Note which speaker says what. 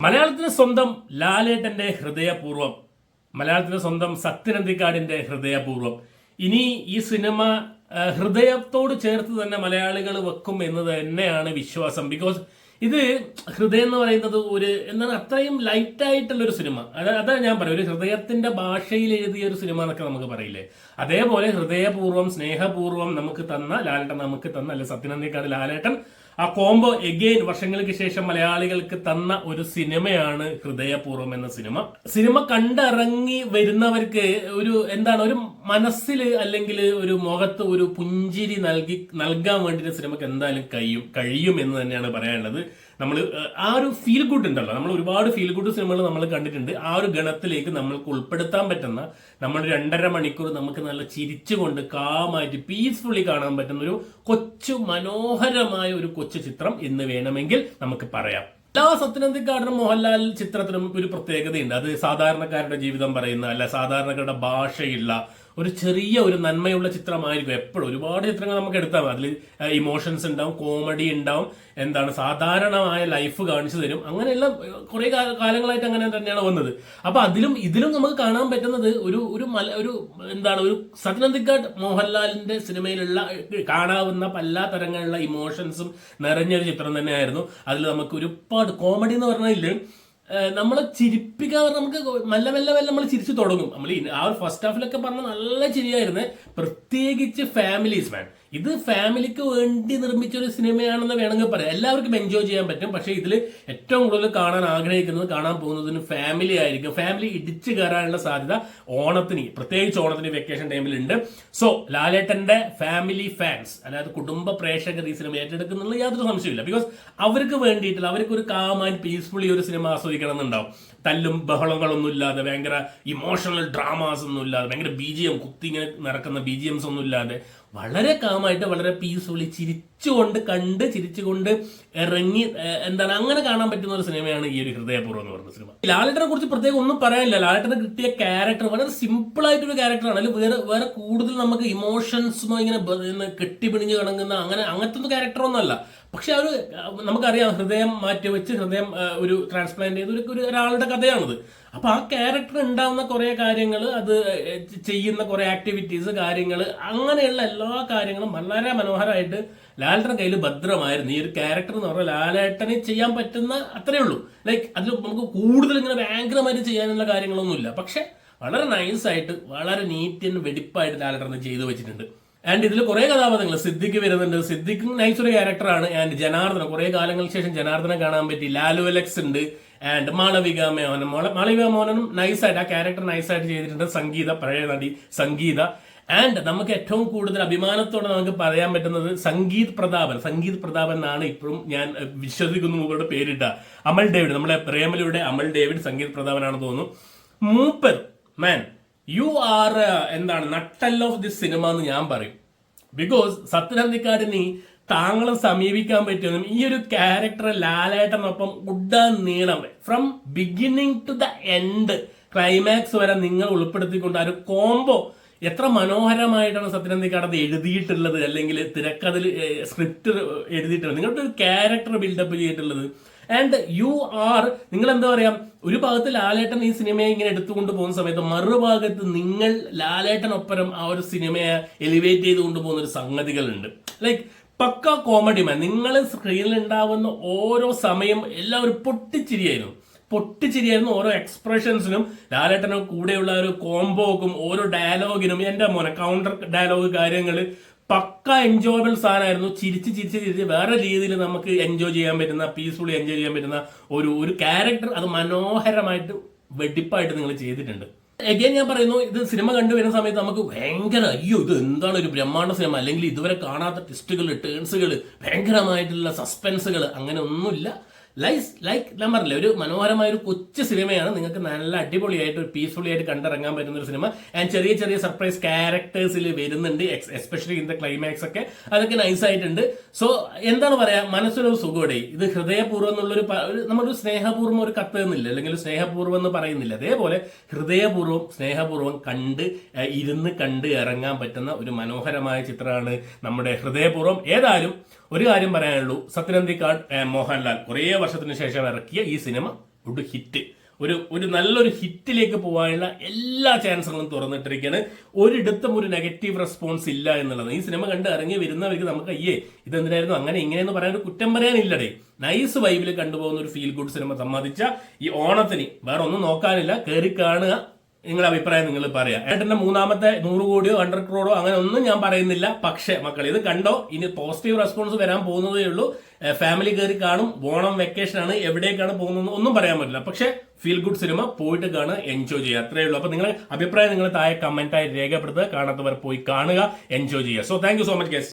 Speaker 1: മലയാളത്തിന് സ്വന്തം ലാലേട്ടന്റെ ഹൃദയപൂർവ്വം, മലയാളത്തിന് സ്വന്തം സത്യനന്ദിക്കാടിന്റെ ഹൃദയപൂർവ്വം. ഇനി ഈ സിനിമ ഹൃദയത്തോട് ചേർത്ത് തന്നെ മലയാളികൾ വെക്കും എന്ന് തന്നെയാണ് വിശ്വാസം. ബിക്കോസ് ഇത് ഹൃദയം എന്ന് പറയുന്നത് എന്താണ് അത്രയും ലൈറ്റ് ആയിട്ടുള്ള ഒരു സിനിമ. അതാണ് ഞാൻ പറയും, ഒരു ഹൃദയത്തിന്റെ ഭാഷയിൽ എഴുതിയ ഒരു സിനിമ എന്നൊക്കെ നമുക്ക് പറയില്ലേ, അതേപോലെ ഹൃദയപൂർവ്വം സ്നേഹപൂർവ്വം നമുക്ക് തന്ന ലാലേട്ടൻ, നമുക്ക് തന്ന അല്ലെ സത്യനന്ദിക്കാട് ലാലേട്ടൻ ആ കോംബോ എഗെയിൻ വർഷങ്ങൾക്ക് ശേഷം മലയാളികൾക്ക് തന്ന ഒരു സിനിമയാണ് ഹൃദയപൂർവ്വം എന്ന സിനിമ. സിനിമ കണ്ടിറങ്ങി വരുന്നവർക്ക് ഒരു മനസ്സിൽ അല്ലെങ്കിൽ ഒരു മുഖത്ത് ഒരു പുഞ്ചിരി നൽകാൻ വേണ്ടിയിട്ട് സിനിമക്ക് എന്തായാലും കഴിയും എന്ന് തന്നെയാണ് പറയാനുള്ളത്. നമ്മൾ ആ ഒരു ഫീൽ ഗുഡ് ഉണ്ടല്ലോ, നമ്മൾ ഒരുപാട് ഫീൽ ഗുഡ് സിനിമകൾ നമ്മൾ കണ്ടിട്ടുണ്ട്. ആ ഒരു ഗണത്തിലേക്ക് നമ്മൾക്ക് ഉൾപ്പെടുത്താൻ പറ്റുന്ന, നമ്മൾ 2.5 മണിക്കൂർ നമുക്ക് നല്ല ചിരിച്ചുകൊണ്ട് കാമായിട്ട് പീസ്ഫുള്ളി കാണാൻ പറ്റുന്ന ഒരു മനോഹരമായ ഒരു കൊച്ചു ചിത്രം എന്ന് വേണമെങ്കിൽ നമുക്ക് പറയാം. എല്ലാ സത്യനന്ദിക്കാടിനും മോഹൻലാൽ ചിത്രത്തിനും ഒരു പ്രത്യേകതയുണ്ട്. അത് സാധാരണക്കാരുടെ ജീവിതം പറയുന്ന, അല്ല സാധാരണക്കാരുടെ ഭാഷയുള്ള ഒരു നന്മയുള്ള ചിത്രമായിരിക്കും എപ്പോഴും. ഒരുപാട് ചിത്രങ്ങൾ നമുക്ക് എടുത്താൽ അതിൽ ഇമോഷൻസ് ഉണ്ടാവും, കോമഡി ഉണ്ടാവും, സാധാരണമായ ലൈഫ് കാണിച്ചു തരും. അങ്ങനെയുള്ള കുറെ കാലങ്ങളായിട്ട് അങ്ങനെ തന്നെയാണ് വന്നത്. അപ്പൊ ഇതിലും നമുക്ക് കാണാൻ പറ്റുന്നത് ഒരു സത്യനന്ദിക്കാട് മോഹൻലാലിന്റെ സിനിമയിലുള്ള കാണാവുന്ന എല്ലാ തരങ്ങളിലുള്ള ഇമോഷൻസും നിറഞ്ഞൊരു ചിത്രം തന്നെയായിരുന്നു. അതിൽ നമുക്ക് ഒരുപാട് കോമഡി എന്ന് പറഞ്ഞാൽ നമ്മളെ ചിരിപ്പിക്കാൻ നമുക്ക് മെല്ലെ നമ്മൾ ചിരിച്ചു തുടങ്ങും. നമ്മൾ ആ ഒരു ഫസ്റ്റ് ഹാഫിലൊക്കെ പറഞ്ഞ നല്ല ചിരിയായിരുന്നു. പ്രത്യേകിച്ച് ഫാമിലീസ് മാൻ, ഇത് ഫാമിലിക്ക് വേണ്ടി നിർമ്മിച്ച ഒരു സിനിമയാണെന്ന് വേണമെങ്കിൽ പറയാം. എല്ലാവർക്കും എൻജോയ് ചെയ്യാൻ പറ്റും. പക്ഷെ ഇതിൽ ഏറ്റവും കൂടുതൽ കാണാൻ ആഗ്രഹിക്കുന്നത്, കാണാൻ പോകുന്നതിന് ഫാമിലി ആയിരിക്കും. ഫാമിലി ഇടിച്ചു കയറാനുള്ള സാധ്യത പ്രത്യേകിച്ച് ഓണത്തിന് വെക്കേഷൻ ടൈമിലുണ്ട്. സോ ലാലേട്ടന്റെ ഫാമിലി ഫാൻസ്, അതായത് കുടുംബ പ്രേക്ഷകർ ഈ സിനിമ ഏറ്റെടുക്കുന്നുള്ള യാതൊരു സംശയമില്ല. ബിക്കോസ് അവർക്ക് വേണ്ടിയിട്ടുള്ള, അവർക്ക് ഒരു കാം ആൻഡ് പീസ്ഫുള്ളി ഒരു സിനിമ ആസ്വദിക്കണം എന്നുണ്ടാവും. തല്ലും ബഹളങ്ങളൊന്നും ഇല്ലാതെ, ഭയങ്കര ഇമോഷണൽ ഡ്രാമാസ് ഒന്നും ഇല്ലാതെ, ഭയങ്കര BGM കുത്തി ഇങ്ങനെ നടക്കുന്ന BGMs ഒന്നും ഇല്ലാതെ, വളരെ കാമായിട്ട് വളരെ പീസ്ഫുള്ളി ചിരിച്ചുകൊണ്ട് ഇറങ്ങി അങ്ങനെ കാണാൻ പറ്റുന്ന ഒരു സിനിമയാണ് ഈ ഒരു ഹൃദയപൂർവ്വം എന്ന് പറയുന്ന സിനിമ. ലാലേട്ടനെ കുറിച്ച് പ്രത്യേകം ഒന്നും പറയാനില്ല. ലാലേട്ടന് കിട്ടിയ ക്യാരക്ടർ വളരെ സിമ്പിൾ ആയിട്ടൊരു ക്യാരക്ടറാണ്. അതിൽ വേറെ കൂടുതൽ നമുക്ക് ഇമോഷൻസും ഇങ്ങനെ കെട്ടിപ്പിണിഞ്ഞ് കിടങ്ങുന്ന അങ്ങനത്തെ ഒരു ക്യാരക്ടറൊന്നും അല്ല. പക്ഷെ നമുക്കറിയാം, ഹൃദയം മാറ്റിവെച്ച് ഹൃദയം ഒരു ട്രാൻസ്പ്ലാന്റ് ചെയ്ത ഒരാളുടെ കഥയാണിത്. അപ്പൊ ആ ക്യാരക്ടർ ഉണ്ടാവുന്ന കുറെ കാര്യങ്ങൾ, അത് ചെയ്യുന്ന കുറെ ആക്ടിവിറ്റീസ്, കാര്യങ്ങൾ, അങ്ങനെയുള്ള എല്ലാ കാര്യങ്ങളും വളരെ മനോഹരമായിട്ട് ലാലേട്ടന്റെ കയ്യിൽ ഭദ്രമായിരുന്നു. ഈ ഒരു ക്യാരക്ടർ എന്ന് പറഞ്ഞാൽ ലാലേട്ടന് ചെയ്യാൻ പറ്റുന്ന അത്രേ ഉള്ളൂ. അതിൽ നമുക്ക് കൂടുതൽ ഇങ്ങനെ ഭയങ്കരമായിട്ട് ചെയ്യാനുള്ള കാര്യങ്ങളൊന്നുമില്ല. പക്ഷെ വളരെ നൈസായിട്ട്, വളരെ നീറ്റ് ആൻഡ് വെടിപ്പായിട്ട് ലാലേട്ടൻ ചെയ്തു വെച്ചിട്ടുണ്ട്. ആൻഡ് ഇതിൽ കുറെ കഥാപാത്രങ്ങൾ, സിദ്ദിഖ് വരുന്നുണ്ട്. സിദ്ദിഖും നൈസ് ഒരു ക്യാരക്ടറാണ്. ആൻഡ് ജനാർദ്ദന, കുറെ കാലങ്ങൾക്ക് ശേഷം ജനാർദ്ദനെ കാണാൻ പറ്റി. ലാലു അലക്സ് ഉണ്ട്. ആൻഡ് മാളവിക മോഹനും നൈസായിട്ട് ആ ക്യാരക്ടർ നൈസായിട്ട് ചെയ്തിട്ടുണ്ട്. പഴയ നടി സംഗീത. ആൻഡ് നമുക്ക് ഏറ്റവും കൂടുതൽ അഭിമാനത്തോടെ നമുക്ക് പറയാൻ പറ്റുന്നത് സംഗീത് പ്രതാപൻ എന്നാണ് ഇപ്പോഴും ഞാൻ വിശ്വസിക്കുന്ന മൂപ്പരുടെ പേരിട്ട അമൽ ഡേവിഡ്, നമ്മളെ പ്രേമലയുടെ അമൽ ഡേവിഡ് സംഗീത് പ്രതാപനാണെന്ന് തോന്നുന്നു. മൂപ്പർ മാൻ, യു ആർ നട്ടൽ ഓഫ് ദിസ് സിനിമ എന്ന് ഞാൻ പറയും. ബിക്കോസ് സത്യനന്ദിക്കാടിന് താങ്കളെ സമീപിക്കാൻ പറ്റുമെന്നും ഈ ഒരു ക്യാരക്ടർ ലാലേട്ടനൊപ്പം ഉഡാൻ നീളം from beginning to the end, climax വരെ നിങ്ങൾ ഉൾപ്പെടുത്തിക്കൊണ്ട് ആ ഒരു കോംബോ എത്ര മനോഹരമായിട്ടാണ് സത്യനന്ദിക്കാട് അത് എഴുതിയിട്ടുള്ളത്, അല്ലെങ്കിൽ തിരക്കഥയിൽ സ്ക്രിപ്റ്റ് എഴുതിയിട്ടുള്ളത്, നിങ്ങളുടെ ഒരു ക്യാരക്ടർ ബിൽഡപ്പ് ചെയ്തിട്ടുള്ളത്. ആൻഡ് നിങ്ങൾ എന്താ പറയാ, ഒരു ഭാഗത്ത് ലാലേട്ടൻ ഈ സിനിമയെ ഇങ്ങനെ എടുത്തുകൊണ്ട് പോകുന്ന സമയത്ത് മറുഭാഗത്ത് നിങ്ങൾ ലാലേട്ടനൊപ്പരം ആ ഒരു സിനിമയെ എലിവേറ്റ് ചെയ്ത് കൊണ്ടുപോകുന്ന ഒരു സംഗതികളുണ്ട്. പക്ക കോമഡി മാൻ. നിങ്ങൾ സ്ക്രീനിൽ ഉണ്ടാവുന്ന ഓരോ സമയം എല്ലാവരും പൊട്ടിച്ചിരിയായിരുന്നു. ഓരോ എക്സ്പ്രഷൻസിനും, ലാലേട്ടനും കൂടെയുള്ള ഒരു കോംബോക്കും ഓരോ ഡയലോഗിനും, എന്റെ മോനെ കൗണ്ടർ ഡയലോഗ് കാര്യങ്ങൾ പക്ക എൻജോയബിൾ സാധനമായിരുന്നു. ചിരിച്ച് വേറെ രീതിയിൽ നമുക്ക് എൻജോയ് ചെയ്യാൻ പറ്റുന്ന, പീസ്ഫുള്ളി എൻജോയ് ചെയ്യാൻ പറ്റുന്ന ഒരു ക്യാരക്ടർ, അത് മനോഹരമായിട്ട് വെടിപ്പായിട്ട് നിങ്ങൾ ചെയ്തിട്ടുണ്ട്. എഗെയിൻ ഞാൻ പറയുന്നു, ഇത് സിനിമ കണ്ടുവരുന്ന സമയത്ത് നമുക്ക് ഭയങ്കര ഇത് എന്താണ് ഒരു ബ്രഹ്മാണ്ഡ സിനിമ, അല്ലെങ്കിൽ ഇതുവരെ കാണാത്ത ട്വിസ്റ്റുകൾ, ടേൺസുകൾ, ഭയങ്കരമായിട്ടുള്ള സസ്പെൻസുകൾ, അങ്ങനെ ഒന്നുമില്ല. ഞാൻ പറഞ്ഞില്ലേ, ഒരു മനോഹരമായ ഒരു കൊച്ചു സിനിമയാണ്. നിങ്ങൾക്ക് നല്ല അടിപൊളിയായിട്ട് പീസ്ഫുള്ളി ആയിട്ട് കണ്ടിറങ്ങാൻ പറ്റുന്ന ഒരു സിനിമ. ആൻഡ് ചെറിയ സർപ്രൈസ് ക്യാരക്ടേഴ്സിൽ വരുന്നുണ്ട്, എസ്പെഷ്യലി ഇൻ ദ ക്ലൈമാക്സ് ഒക്കെ, അതൊക്കെ നൈസായിട്ടുണ്ട്. സോ എന്താണ് പറയാ, മനസ്സിലൊരു സുഖോടെ. ഇത് ഹൃദയപൂർവ്വം എന്നുള്ളൊരു നമ്മളൊരു സ്നേഹപൂർവ്വം ഒരു കത്ത് എന്നില്ല, അല്ലെങ്കിൽ സ്നേഹപൂർവ്വം എന്ന് പറയുന്നില്ല. അതേപോലെ ഹൃദയപൂർവ്വം സ്നേഹപൂർവ്വം കണ്ട് ഇറങ്ങാൻ പറ്റുന്ന ഒരു മനോഹരമായ ചിത്രമാണ് നമ്മുടെ ഹൃദയപൂർവ്വം. ഏതായാലും ഒരു കാര്യം പറയാനുള്ളൂ, സത്യനന്ദിക്കാട് മോഹൻലാൽ കുറേ വർഷത്തിന് ശേഷം ഇറക്കിയ ഈ സിനിമ ഒരു ഹിറ്റ്, ഒരു നല്ലൊരു ഹിറ്റിലേക്ക് പോകാനുള്ള എല്ലാ ചാൻസുകളും തുറന്നിട്ടിരിക്കുകയാണ്. ഒരിടത്തും ഒരു നെഗറ്റീവ് റെസ്പോൺസ് ഇല്ല എന്നുള്ളത്. ഈ സിനിമ കണ്ട് ഇറങ്ങി വരുന്നവർക്ക് നമുക്ക് ഇതെന്തിനായിരുന്നു അങ്ങനെ ഇങ്ങനെയെന്ന് പറയാൻ ഒരു കുറ്റം പറയാനില്ലടേ. നൈസ് വൈബിൽ കണ്ടുപോകുന്ന ഒരു ഫീൽ ഗുഡ് സിനിമ സമ്മാനിച്ച ഈ ഓണത്തിന് വേറെ ഒന്നും നോക്കാനില്ല, കയറി കാണുക, നിങ്ങളുടെ അഭിപ്രായം നിങ്ങൾ പറയാം. ഏട്ടന്റെ മൂന്നാമത്തെ 100 കോടിയോ 100 ക്രോഡോ അങ്ങനെ ഒന്നും ഞാൻ പറയുന്നില്ല. പക്ഷെ മക്കൾ ഇത് കണ്ടോ, ഇനി പോസിറ്റീവ് റെസ്പോൺസ് വരാൻ പോകുന്നതേ ഉള്ളൂ. ഫാമിലി കയറി കാണും, ഓണം വെക്കേഷൻ ആണ്, എവിടേക്കാണ് പോകുന്നത് ഒന്നും പറയാൻ പറ്റില്ല. പക്ഷെ ഫീൽ ഗുഡ് സിനിമ പോയിട്ട് കാണുക, എൻജോയ് ചെയ്യുക, അത്രയേ ഉള്ളൂ. അപ്പൊ നിങ്ങളുടെ അഭിപ്രായം നിങ്ങൾ താഴെ കമന്റായി രേഖപ്പെടുത്തുക. കാണാത്തവർ പോയി കാണുക, എൻജോയ് ചെയ്യുക. So thank you so much guys.